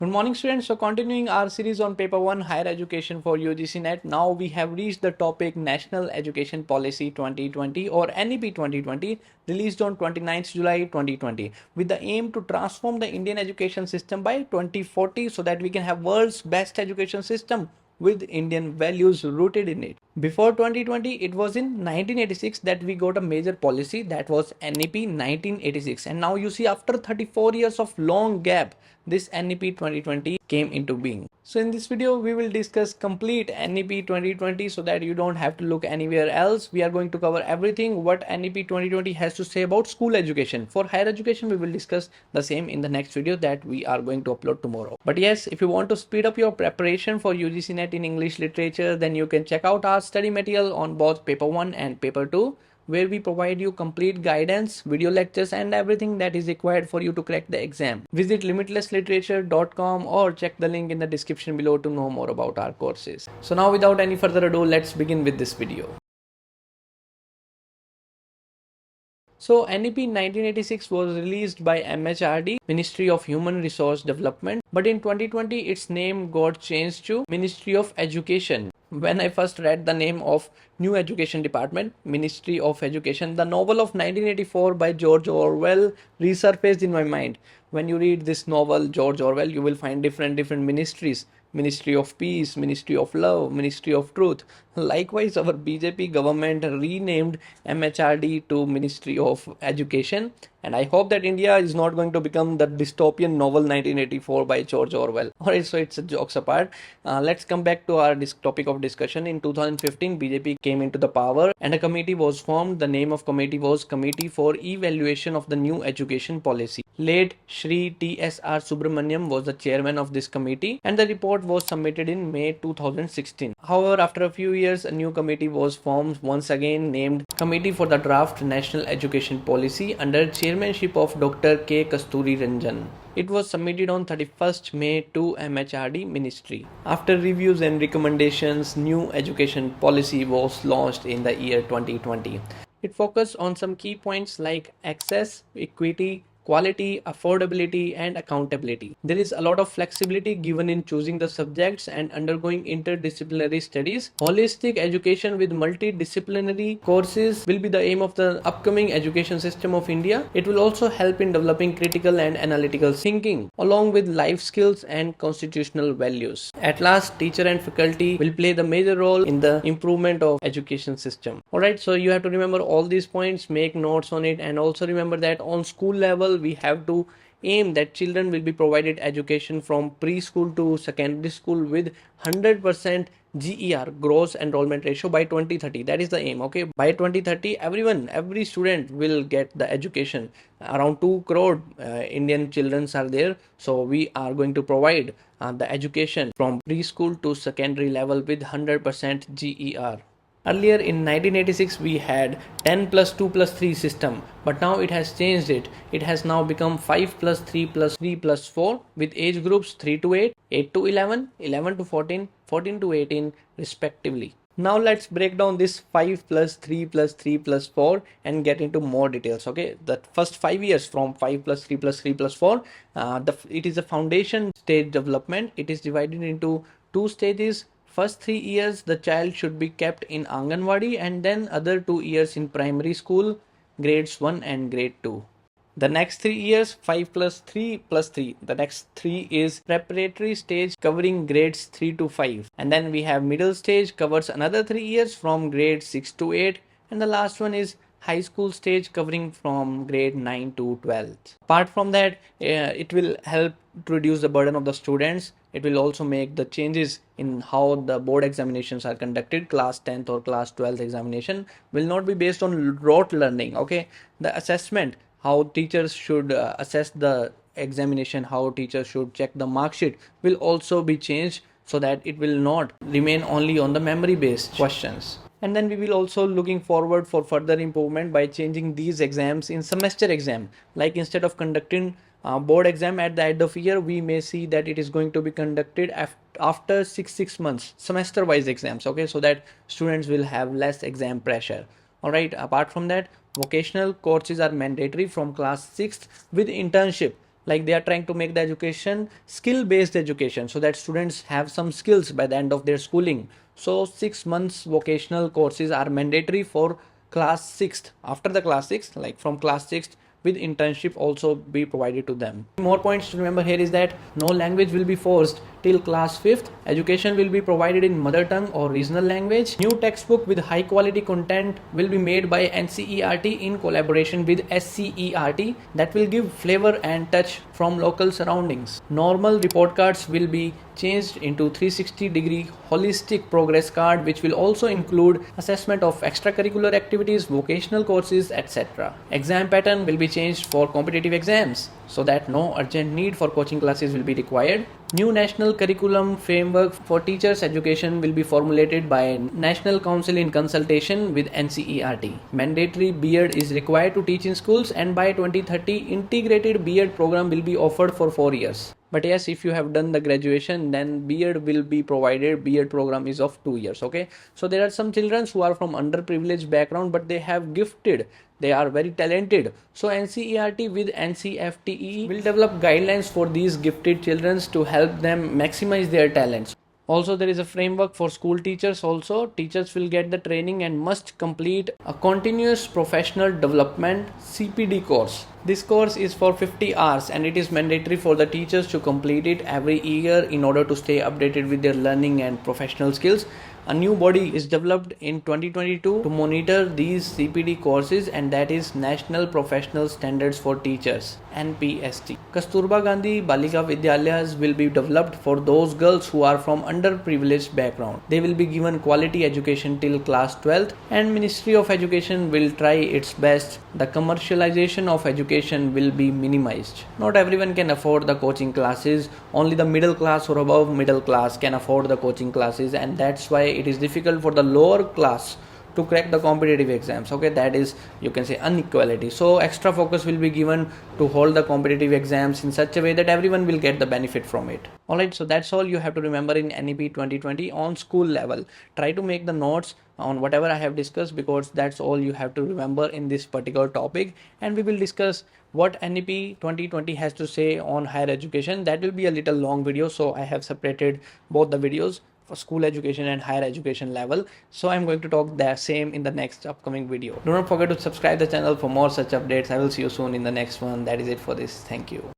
Good morning, students. So, continuing our series on paper 1 higher education for UGC-NET. Now we have reached the topic National Education Policy 2020 or NEP 2020, released on 29th July 2020, with the aim to transform the Indian education system by 2040 so that we can have world's best education system with Indian values rooted in it. Before 2020, it was in 1986 that we got a major policy, that was NEP 1986. And now you see, after 34 years of long gap, this NEP 2020 came into being. So in this video, we will discuss complete NEP 2020 so that you don't have to look anywhere else. We are going to cover everything what NEP 2020 has to say about school education. For higher education, we will discuss the same in the next video that we are going to upload tomorrow. But yes, if you want to speed up your preparation for UGC-NET in English literature, then you can check out our study material on both paper 1 and paper 2, where we provide you complete guidance, video lectures and everything that is required for you to crack the exam. Visit limitlessliterature.com or check the link in the description below to know more about our courses. So now without any further ado, let's begin with this video. So NEP 1986 was released by MHRD, Ministry of Human Resource Development, but in 2020 its name got changed to Ministry of Education. When I first read the name of new education department, Ministry of Education, the novel of 1984 by George Orwell resurfaced in my mind. When you read this novel, George Orwell, you will find different ministries. Ministry of Peace, Ministry of Love, Ministry of Truth. Likewise, our BJP government renamed MHRD to Ministry of Education, and I hope that India is not going to become the dystopian novel 1984 by George Orwell. Alright, so it's jokes apart. Let's come back to our topic of discussion. In 2015, BJP came into the power and a committee was formed. The name of committee was Committee for Evaluation of the New Education Policy. Late Shri T.S.R. Subramaniam was the chairman of this committee, and the report was submitted in May 2016. However, after a few years, a new committee was formed, once again named Committee for the Draft National Education Policy under chairmanship of Dr. K. Kasturi Ranjan. It was submitted on 31st May to MHRD Ministry. After reviews and recommendations, new education policy was launched in the year 2020. It focused on some key points like access, equity, quality, affordability, and accountability. There is a lot of flexibility given in choosing the subjects and undergoing interdisciplinary studies. Holistic education with multidisciplinary courses will be the aim of the upcoming education system of India. It will also help in developing critical and analytical thinking, along with life skills and constitutional values. At last, teacher and faculty will play the major role in the improvement of education system. Alright, so you have to remember all these points, make notes on it, and also remember that on school level, we have to aim that children will be provided education from preschool to secondary school with 100% GER, gross enrollment ratio, by 2030. That is the aim. Okay, by 2030 every student will get the education. Around 2 crore Indian children are there, so we are going to provide the education from preschool to secondary level with 100% GER. Earlier in 1986 we had 10 plus 2 plus 3 system, but now it has changed it. It has now become 5 plus 3 plus 3 plus 4 with age groups 3 to 8, 8 to 11, 11 to 14, 14 to 18 respectively. Now let's break down this 5 plus 3 plus 3 plus 4 and get into more details. Okay, the first 5 years from 5 plus 3 plus 3 plus 4, it is a foundation stage development. It is divided into 2 stages. First 3 years the child should be kept in Anganwadi, and then other 2 years in primary school, grades 1 and grade 2. The next 3 years, 5 plus 3 plus 3. The next 3 is preparatory stage covering grades 3 to 5. And then we have middle stage covers another 3 years from grade 6 to 8. And the last one is high school stage covering from grade 9 to 12th. Apart from that, it will help to reduce the burden of the students. It will also make the changes in how the board examinations are conducted. Class 10th or class 12th examination will not be based on rote learning. Okay, the assessment, how teachers should assess the examination, how teachers should check the mark sheet will also be changed so that it will not remain only on the memory based questions. And then we will also looking forward for further improvement by changing these exams in semester exam. Like instead of conducting board exam at the end of year, we may see that it is going to be conducted after 6 months, semester wise exams. Okay, so that students will have less exam pressure. Alright, apart from that, vocational courses are mandatory from class 6th with internship. Like they are trying to make the education skill based education so that students have some skills by the end of their schooling. So 6 months vocational courses are mandatory for class 6th. After the class 6th, like from class 6th, with internship also be provided to them. More points to remember here is that no language will be forced till class 5th. Education will be provided in mother tongue or regional language. New textbook with high quality content will be made by NCERT in collaboration with SCERT that will give flavor and touch from local surroundings. Normal report cards will be changed into 360-degree holistic progress card, which will also include assessment of extracurricular activities, vocational courses, etc. Exam pattern will be changed for competitive exams so that no urgent need for coaching classes will be required. New national curriculum framework for teachers education will be formulated by National Council in consultation with NCERT. Mandatory B.Ed is required to teach in schools, and by 2030 integrated B.Ed program will be offered for 4 years. But yes, if you have done the graduation, then B.Ed will be provided. B.Ed program is of 2 years. Okay, so there are some children who are from underprivileged background, but they have gifted. They are very talented. So NCERT with NCFTE will develop guidelines for these gifted children to help them maximize their talents. Also, there is a framework for school teachers also. Teachers will get the training and must complete a continuous professional development CPD course. This course is for 50 hours and it is mandatory for the teachers to complete it every year in order to stay updated with their learning and professional skills. A new body is developed in 2022 to monitor these CPD courses, and that is National Professional Standards for Teachers (NPST). Kasturba Gandhi Balika Vidyalayas will be developed for those girls who are from underprivileged background. They will be given quality education till class 12th, and Ministry of Education will try its best. The commercialization of education will be minimized. Not everyone can afford the coaching classes. Only the middle class or above middle class can afford the coaching classes, and that's why it is difficult for the lower class to crack the competitive exams. Okay, that is, you can say, inequality. So extra focus will be given to hold the competitive exams in such a way that everyone will get the benefit from it. Alright, so that's all you have to remember in NEP 2020 on school level. Try to make the notes on whatever I have discussed, because that's all you have to remember in this particular topic, and we will discuss what NEP 2020 has to say on higher education. That will be a little long video, so I have separated both the videos for school education and higher education level. So I'm going to talk the same in the next upcoming video. Do not forget to subscribe the channel for more such updates. I will see you soon in the next one. That is it for this. Thank you.